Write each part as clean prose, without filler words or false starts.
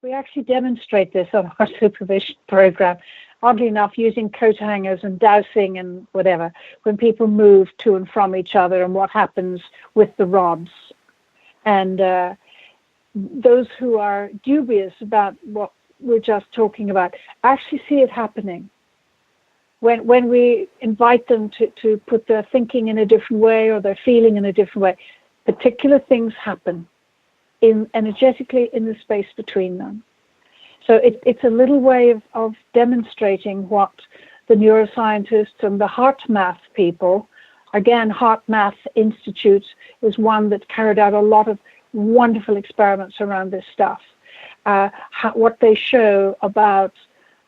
We actually demonstrate this on our supervision program, oddly enough, using coat hangers and dowsing and whatever, when people move to and from each other and what happens with the rods. And those who are dubious about what we're just talking about actually see it happening. When we invite them to put their thinking in a different way or their feeling in a different way, particular things happen energetically in the space between them. So it's a little way of demonstrating what the neuroscientists and the heart math people, again, Pellin Institute is one that carried out a lot of wonderful experiments around this stuff. What they show about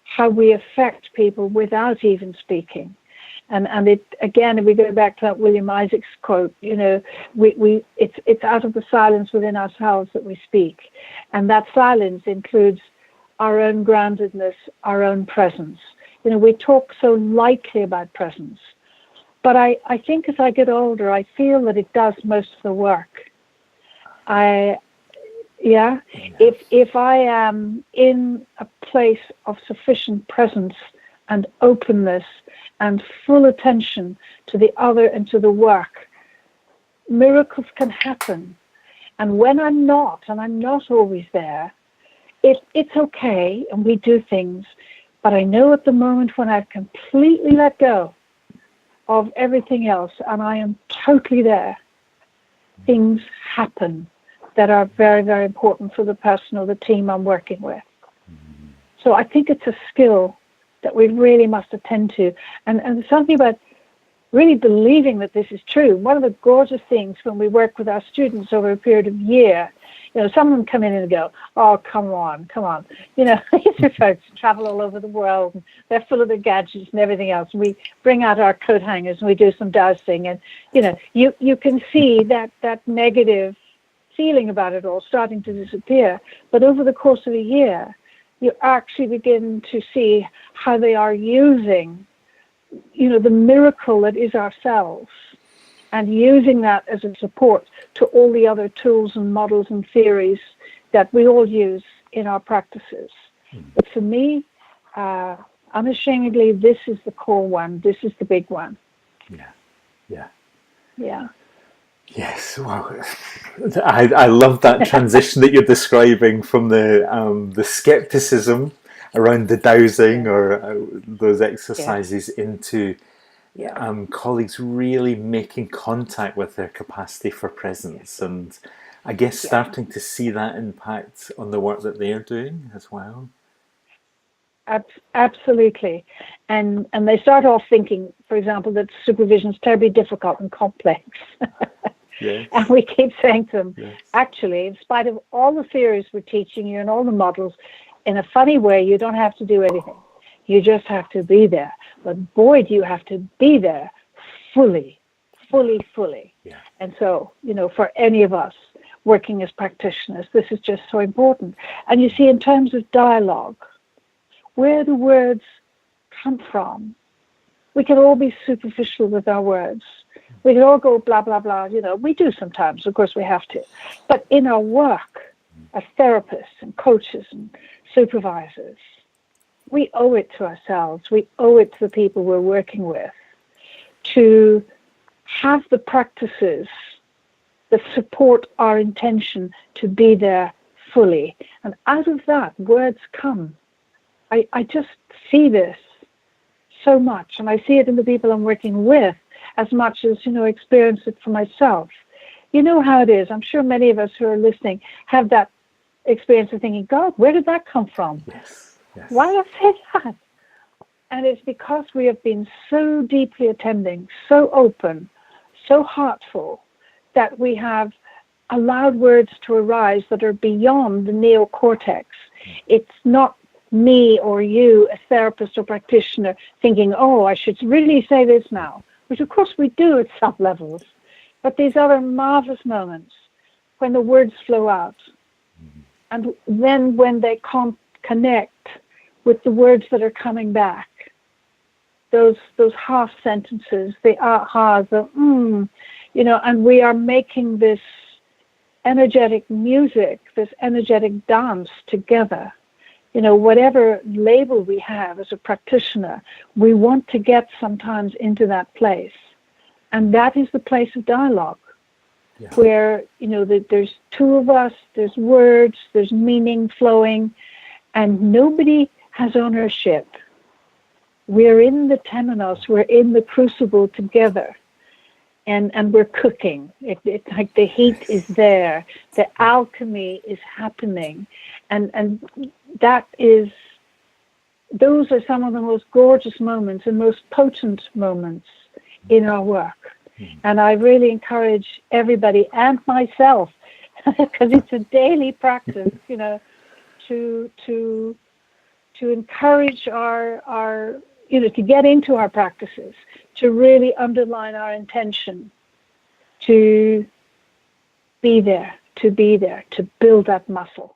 how we affect people without even speaking. And it, again, if we go back to that William Isaac's quote, it's out of the silence within ourselves that we speak. And that silence includes our own groundedness, our own presence. We talk so lightly about presence. But I think as I get older, I feel that it does most of the work. If I am in a place of sufficient presence and openness and full attention to the other and to the work, miracles can happen. And when I'm not, and I'm not always there, it's okay, and we do things, but I know at the moment when I've completely let go of everything else and I am totally there, things happen that are very, very important for the person or the team I'm working with. So I think it's a skill that we really must attend to. And there's something about really believing that this is true. One of the gorgeous things when we work with our students over a period of a year, some of them come in and go, oh, come on. These are folks who travel all over the world, and they're full of their gadgets and everything else. And we bring out our coat hangers and we do some dowsing. And, you can see that negative feeling about it all starting to disappear. But over the course of a year, you actually begin to see how they are using, the miracle that is ourselves, and using that as a support to all the other tools and models and theories that we all use in our practices. But for me, unashamedly, this is the core one. This is the big one. Yeah. Yes, wow. I love that transition that you're describing from the skepticism around the dowsing or those exercises into colleagues really making contact with their capacity for presence, and I guess starting to see that impact on the work that they're doing as well. Absolutely. And they start off thinking, for example, that supervision is terribly difficult and complex. Yes. And we keep saying to them, actually, in spite of all the theories we're teaching you and all the models, in a funny way, you don't have to do anything. You just have to be there. But boy, do you have to be there fully. Yeah. And so, for any of us working as practitioners, this is just so important. And you see, in terms of dialogue, where the words come from, we can all be superficial with our words. We can all go blah, blah, blah. We do sometimes. Of course, we have to. But in our work as therapists and coaches and supervisors, we owe it to ourselves. We owe it to the people we're working with to have the practices that support our intention to be there fully. And out of that, words come. I just see this so much, and I see it in the people I'm working with as much as, experience it for myself. You know how it is. I'm sure many of us who are listening have that experience of thinking, God, where did that come from? Yes. Why did I say that? And it's because we have been so deeply attending, so open, so heartful, that we have allowed words to arise that are beyond the neocortex. It's not me or you, a therapist or practitioner, thinking, oh, I should really say this now, which of course we do at some levels. But these other marvelous moments when the words flow out, and then when they can't connect with the words that are coming back, those half sentences, the ahas, the and we are making this energetic music, this energetic dance together. Whatever label we have as a practitioner, we want to get sometimes into that place. And that is the place of dialogue, where, there's two of us, there's words, there's meaning flowing, and nobody has ownership. We're in the temenos, we're in the crucible together, and we're cooking. It's like the heat is there, the alchemy is happening, and those are some of the most gorgeous moments and most potent moments in our work. And I really encourage everybody and myself, because it's a daily practice, to encourage our to get into our practices, to really underline our intention, to be there, to build that muscle.